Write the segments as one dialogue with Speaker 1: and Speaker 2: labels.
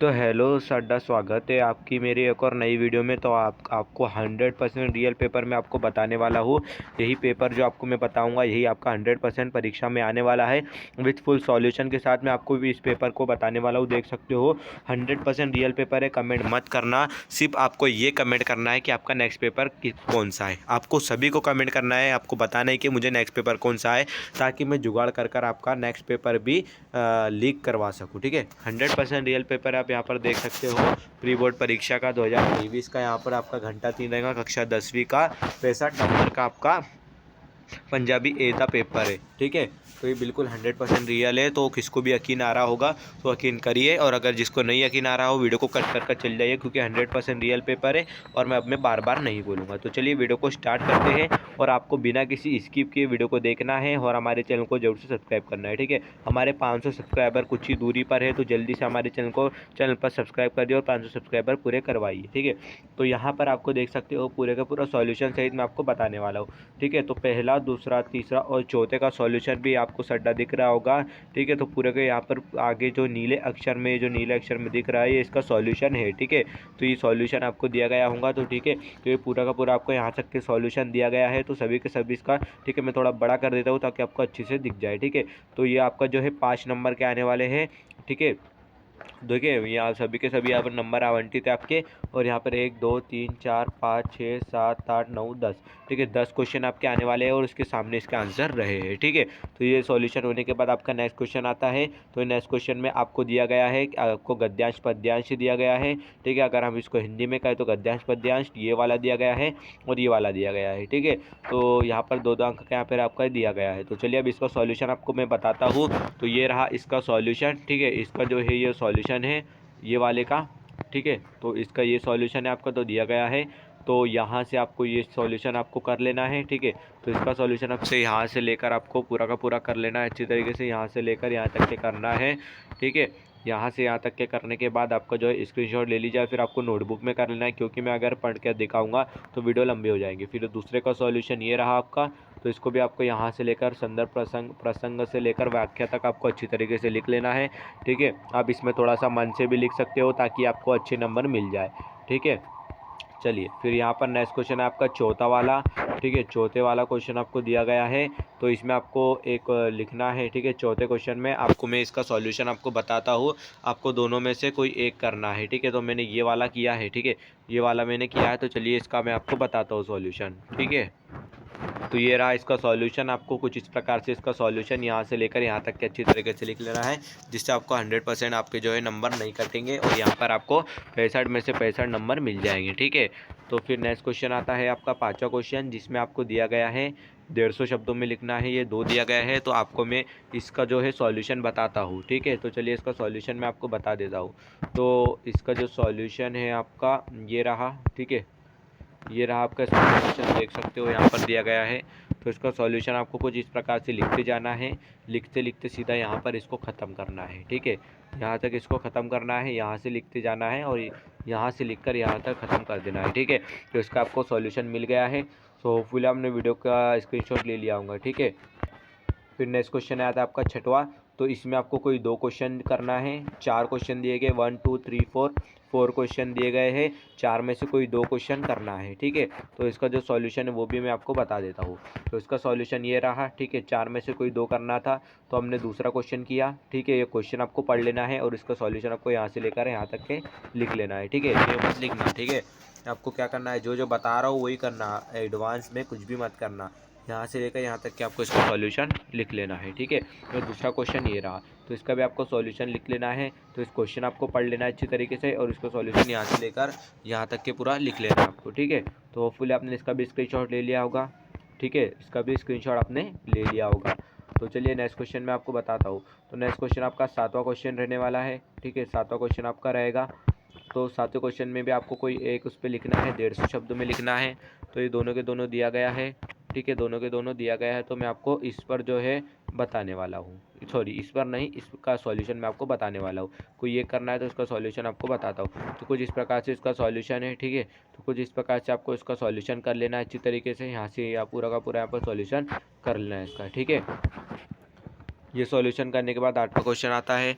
Speaker 1: तो हेलो साडा, स्वागत है आपकी मेरी एक और नई वीडियो में। तो आपको 100% रियल पेपर में आपको बताने वाला हूँ। यही पेपर जो आपको मैं बताऊंगा यही आपका 100% परीक्षा में आने वाला है। विथ फुल सॉल्यूशन के साथ मैं आपको भी इस पेपर को बताने वाला हूँ। देख सकते हो 100% रियल पेपर है। कमेंट मत करना, सिर्फ आपको ये कमेंट करना है कि आपका नेक्स्ट पेपर कौन सा है। आपको सभी को कमेंट करना है, आपको बताना है कि मुझे नेक्स्ट पेपर कौन सा है, ताकि मैं जुगाड़ कर आपका नेक्स्ट पेपर भी लीक करवा सकूँ। ठीक है, 100% रियल पेपर आप यहाँ पर देख सकते हो। प्री बोर्ड परीक्षा का 2023 का यहाँ पर आपका घंटा 3 रहेगा। कक्षा 10वीं का 65 नंबर का आपका पंजाबी ए का पेपर है। ठीक है, तो ये बिल्कुल 100% रियल है। तो किसको भी यकीन आ रहा होगा तो यकीन करिए, और अगर जिसको नहीं यकीन आ रहा हो वीडियो को कट कर चल जाइए, क्योंकि 100% रियल पेपर है और मैं अब मैं बार बार नहीं बोलूँगा। तो चलिए वीडियो को स्टार्ट करते हैं, और आपको बिना किसी स्किप किए वीडियो को देखना है और हमारे चैनल को जरूर से सब्सक्राइब करना है। ठीक है, हमारे 500 सब्सक्राइबर कुछ ही दूरी पर है, तो जल्दी से हमारे चैनल पर सब्सक्राइब करिए और 500 सब्सक्राइबर पूरे करवाइए। ठीक है, तो यहाँ पर आपको देख सकते हो पूरे का पूरा सॉल्यूशन सहित मैं आपको बताने वाला हूँ। ठीक है, तो पहला, दूसरा, तीसरा और चौथे का सॉल्यूशन भी आपको सड्डा दिख रहा होगा। ठीक है, तो पूरे के यहाँ पर आगे जो नीले अक्षर में दिख रहा है ये इसका सॉल्यूशन है। ठीक है, तो ये सॉल्यूशन आपको दिया गया होगा। तो ठीक है, तो ये पूरा का पूरा आपको यहाँ तक के सॉल्यूशन दिया गया है, तो सभी के सभी इसका। ठीक है, मैं थोड़ा बड़ा कर देता हूँ ताकि आपको अच्छे से दिख जाए। ठीक है, तो ये आपका जो है 5 नंबर के आने वाले हैं। ठीक है, देखिए यहाँ सभी के सभी यहाँ पर नंबर आवंटित है आपके, और यहाँ पर 1 2 3 4 5 6 7 8 9 10। ठीक है, 10 क्वेश्चन आपके आने वाले हैं और उसके सामने इसके आंसर रहे हैं। ठीक है, तो ये सॉल्यूशन होने के बाद आपका नेक्स्ट क्वेश्चन आता है। तो नेक्स्ट क्वेश्चन में आपको दिया गया है, आपको गद्यांश पद्यांश दिया गया है। ठीक है, अगर हम इसको हिंदी में कहें तो गद्यांश पद्यांश ये वाला दिया गया है और ये वाला दिया गया है। ठीक है, तो यहाँ पर 2 अंक का यहाँ पर आपका दिया गया है। तो चलिए अब इसका सॉल्यूशन आपको मैं बताता हूँ। तो ये रहा इसका सॉल्यूशन। ठीक है, इसका जो है ये सॉल्यूशन है ये वाले का। ठीक है, तो इसका ये सॉल्यूशन है आपका, तो दिया गया है। तो यहाँ से आपको ये सॉल्यूशन आपको कर लेना है। ठीक है, तो इसका सॉल्यूशन आपसे यहाँ से लेकर आपको पूरा का पूरा कर लेना है अच्छी तरीके से, यहाँ से लेकर यहाँ तक के करना है। ठीक है, यहाँ से यहाँ तक के करने के बाद आपका जो है स्क्रीनशॉट ले लीजिए, फिर आपको नोटबुक में कर लेना है, क्योंकि मैं अगर पढ़ के दिखाऊंगा तो वीडियो लंबी हो जाएंगी। फिर दूसरे का सॉल्यूशन ये रहा आपका, तो इसको भी आपको यहाँ से लेकर संदर्भ प्रसंग से लेकर व्याख्या तक आपको अच्छी तरीके से लिख लेना है। ठीक है, आप इसमें थोड़ा सा मन से भी लिख सकते हो ताकि आपको अच्छे नंबर मिल जाए। ठीक है, चलिए फिर यहाँ पर नेक्स्ट क्वेश्चन है आपका चौथा वाला। ठीक है, चौथे वाला क्वेश्चन आपको दिया गया है, तो इसमें आपको एक लिखना है। ठीक है, चौथे क्वेश्चन में आपको मैं इसका सॉल्यूशन आपको बताता हूँ, आपको दोनों में से कोई एक करना है। ठीक है, तो मैंने ये वाला किया है। ठीक है, ये वाला मैंने किया है, तो चलिए इसका मैं आपको बताता हूँ सॉल्यूशन। ठीक है, तो ये रहा इसका सॉल्यूशन। आपको कुछ इस प्रकार से इसका सॉल्यूशन यहाँ से लेकर यहाँ तक के अच्छी तरीके से लिख लेना है, जिससे आपको 100% आपके जो है नंबर नहीं कटेंगे और यहाँ पर आपको 65 में से 65 नंबर मिल जाएंगे। ठीक है, तो फिर नेक्स्ट क्वेश्चन आता है आपका 5वां क्वेश्चन, जिसमें आपको दिया गया है 150 शब्दों में लिखना है। ये 2 दिया गया है, तो आपको मैं इसका जो है सॉल्यूशन बताता हूँ। ठीक है, तो चलिए इसका सॉल्यूशन मैं आपको बता देता हूँ। तो इसका जो सॉल्यूशन है आपका ये रहा। ठीक है, ये रहा आपका सॉल्यूशन, देख सकते हो यहाँ पर दिया गया है। तो इसका सॉल्यूशन आपको कुछ इस प्रकार से लिखते जाना है, लिखते लिखते सीधा यहाँ पर इसको ख़त्म करना है। ठीक है, यहाँ तक इसको ख़त्म करना है, यहाँ से लिखते जाना है और यहाँ से लिखकर यहाँ तक ख़त्म कर देना है। ठीक है, तो इसका आपको सॉल्यूशन मिल गया है। सो होपफुली आपने वीडियो का स्क्रीनशॉट ले लिया होगा। ठीक है, फिर नेक्स्ट क्वेश्चन आता है आपका छठवां। तो इसमें आपको कोई 2 क्वेश्चन करना है। 4 क्वेश्चन दिए गए, 1 2 3 4 क्वेश्चन दिए गए हैं। 4 में से कोई 2 क्वेश्चन करना है। ठीक है, तो इसका जो सॉल्यूशन है वो भी मैं आपको बता देता हूँ। तो इसका सॉल्यूशन ये रहा। ठीक है, 4 में से कोई 2 करना था, तो हमने दूसरा क्वेश्चन किया। ठीक है, ये क्वेश्चन आपको पढ़ लेना है और इसका सॉल्यूशन आपको यहाँ से लेकर यहाँ तक के लिख लेना है। ठीक है, ये मत लिखना। ठीक है, आपको क्या करना है, जो जो बता रहा हूँ वही करना, एडवांस में कुछ भी मत करना। यहाँ से लेकर यहाँ तक कि आपको इसका सॉल्यूशन लिख लेना है। ठीक है, तो दूसरा क्वेश्चन ये रहा, तो इसका भी आपको सॉल्यूशन लिख लेना है। तो इस क्वेश्चन आपको पढ़ लेना है अच्छी तरीके से, और इसका सॉल्यूशन यहाँ से लेकर यहाँ तक के पूरा लिख लेना है आपको। ठीक है, तो होपफुली आपने इसका भी स्क्रीनशॉट ले लिया होगा। ठीक है, इसका भी स्क्रीनशॉट आपने ले लिया होगा। तो चलिए नेक्स्ट क्वेश्चन मैं आपको बताता हूँ। तो नेक्स्ट क्वेश्चन आपका 7वां क्वेश्चन रहने वाला है। ठीक है, 7वां क्वेश्चन आपका रहेगा। तो 7वें क्वेश्चन में भी आपको कोई एक उस पर लिखना है, 150 शब्दों में लिखना है। तो ये दोनों के दोनों दिया गया है। ठीक है, दोनों के दोनों दिया गया है, तो मैं आपको इस पर जो है बताने वाला हूँ। सॉरी, इस पर नहीं, इसका सॉल्यूशन मैं आपको बताने वाला हूँ। कोई ये करना है तो इसका सॉल्यूशन आपको बताता हूँ। तो कुछ इस प्रकार से इसका सॉल्यूशन है। ठीक है, तो कुछ इस प्रकार से आपको इसका सॉल्यूशन कर लेना है अच्छी तरीके से, यहाँ से या पूरा का पूरा यहाँ पर सॉल्यूशन कर लेना है इसका। ठीक है, ये सॉल्यूशन करने के बाद 8वां क्वेश्चन आता है।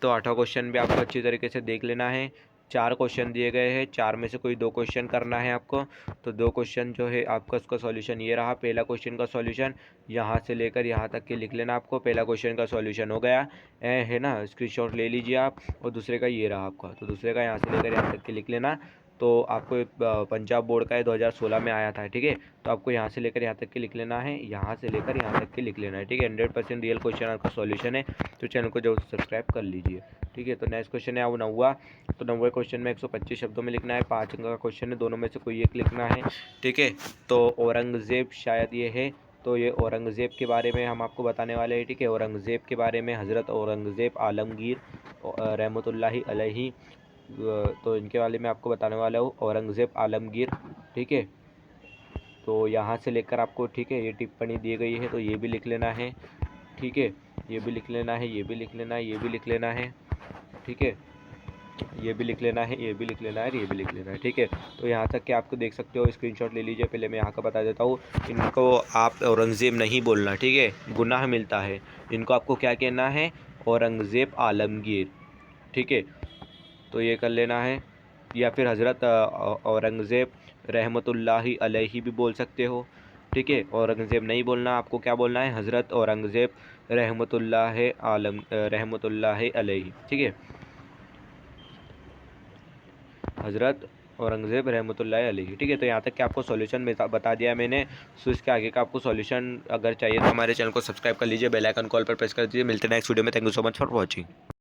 Speaker 1: तो 8वां क्वेश्चन भी आपको अच्छी तरीके से देख लेना है। 4 क्वेश्चन दिए गए हैं, 4 में से कोई 2 क्वेश्चन करना है आपको। तो 2 क्वेश्चन जो है आपका उसका सॉल्यूशन ये रहा। पहला क्वेश्चन का सॉल्यूशन यहाँ से लेकर यहाँ तक के लिख लेना आपको। पहला क्वेश्चन का सॉल्यूशन हो गया है ना, स्क्रीनशॉट ले लीजिए आप। और दूसरे का ये रहा आपका, तो दूसरे का यहाँ से लेकर यहाँ तक के लिख लेना। तो आपको पंजाब बोर्ड का है, 2016 में आया था, ठीक है। तो आपको यहाँ से लेकर यहाँ तक के लिख लेना है, यहाँ से लेकर यहाँ तक के लिख लेना है, ठीक है। 100% रियल क्वेश्चन आपका सॉल्यूशन है, तो चैनल को जरूर सब्सक्राइब कर लीजिए, ठीक है। तो नेक्स्ट क्वेश्चन है वो 9वां। तो 9वें क्वेश्चन में 125 शब्दों में लिखना है। 5 अंक का क्वेश्चन है, दोनों में से कोई एक लिखना है, ठीक है। तो औरंगज़ेब शायद ये है, तो ये औरंगज़ेब के बारे में हम आपको बताने वाले हैं, ठीक है। औरंगज़ेब के बारे में, हज़रत औरंगज़ेब आलमगीर रहमतुल्लाहि अलैहि, तो इनके बारे में आपको बताने वाला हूँ, औरंगज़ेब आलमगीर, ठीक है। तो यहाँ से लेकर आपको, ठीक है, ये टिप्पणी दी गई है, तो ये भी लिख लेना है, ठीक है। ये भी लिख लेना है, ये भी लिख लेना है, ये भी लिख लेना है, ठीक है। ये भी लिख लेना है, ये भी लिख लेना है, ये भी लिख लेना है, ठीक है। तो यहाँ तक कि आपको देख सकते हो, स्क्रीनशॉट ले लीजिए। पहले मैं यहाँ का बता देता हूँ, इनको आप औरंगज़ेब नहीं बोलना, ठीक है, गुनाह मिलता है। इनको आपको क्या कहना है, औरंगज़ेब आलमगीर, ठीक है। तो ये कर लेना है, या फिर हज़रत औरंगज़ेब रहमतुल्लाहि अलैहि भी बोल सकते हो, ठीक है। औरंगज़ेब नहीं बोलना, आपको क्या बोलना है, हज़रत औरंगज़ेब रहमतुल्लाहि अलैहि, ठीक है। हज़रत औरंगज़ेब रहमतुल्लाहि अलैहि, ठीक है। तो यहाँ तक कि आपको सॉल्यूशन बता दिया मैंने। सो इसके आगे का आपको सॉल्यूशन अगर चाहिए तो हमारे चैनल को सब्सक्राइब कर लीजिए, बेल आइकन कॉल पर प्रेस कर दीजिए। मिलते हैं नेक्स्ट वीडियो में। Thank you so much for watching.